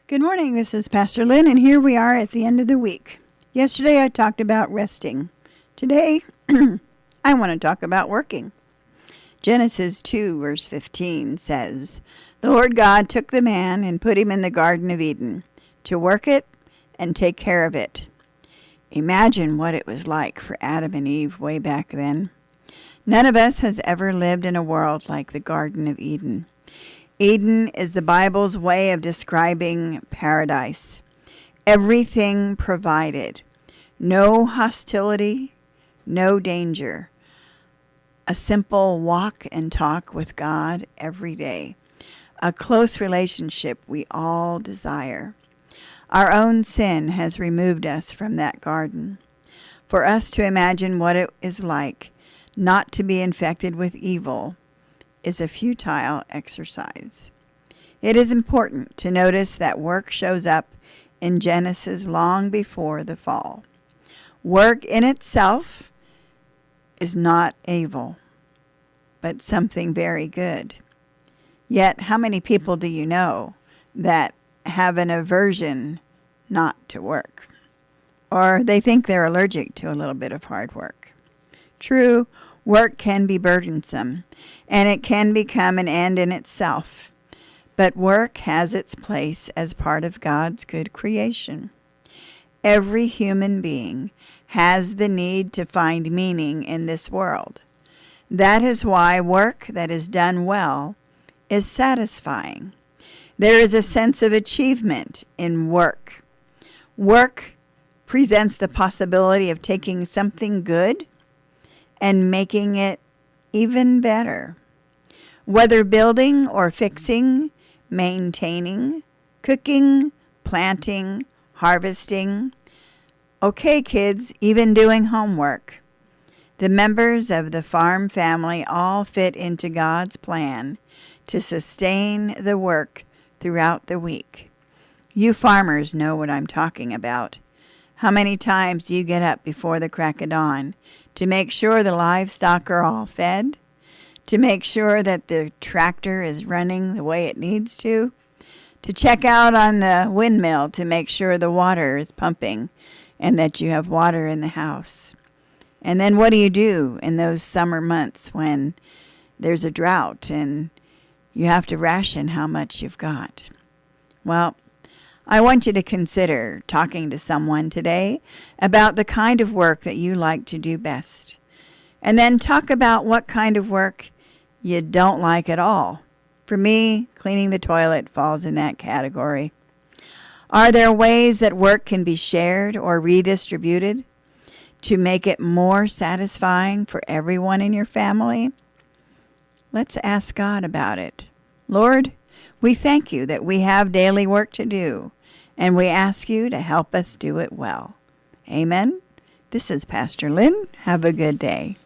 Good morning, this is Pastor Lynn, and here we are at the end of the week. Yesterday I talked about resting. Today, I want to talk about working. Genesis 2, verse 15 says, "The Lord God took the man and put him in the Garden of Eden to work it and take care of it." Imagine what it was like for Adam and Eve way back then. None of us has ever lived in a world like the Garden of Eden. Eden is the Bible's way of describing paradise. Everything provided. No hostility, no danger. A simple walk and talk with God every day. A close relationship we all desire. Our own sin has removed us from that garden. For us to imagine what it is like not to be infected with evil is a futile exercise. It is important to notice that work shows up in Genesis long before the fall. Work in itself is not evil, but something very good. Yet, how many people do you know that have an aversion not to work? Or they think they're allergic to a little bit of hard work. True, work can be burdensome, and it can become an end in itself. But work has its place as part of God's good creation. Every human being has the need to find meaning in this world. That is why work that is done well is satisfying. There is a sense of achievement in work. Work presents the possibility of taking something good and making it even better. Whether building or fixing, maintaining, cooking, planting, harvesting. Okay, kids, even doing homework. The members of the farm family all fit into God's plan to sustain the work throughout the week. You farmers know what I'm talking about. How many times do you get up before the crack of dawn to make sure the livestock are all fed? To make sure that the tractor is running the way it needs to check out on the windmill to make sure the water is pumping and that you have water in the house. And then what do you do in those summer months when there's a drought and you have to ration how much you've got? Well, I want you to consider talking to someone today about the kind of work that you like to do best. And then talk about what kind of work you don't like at all. For me, cleaning the toilet falls in that category. Are there ways that work can be shared or redistributed to make it more satisfying for everyone in your family? Let's ask God about it. Lord, we thank you that we have daily work to do, and we ask you to help us do it well. Amen. This is Pastor Lynn. Have a good day.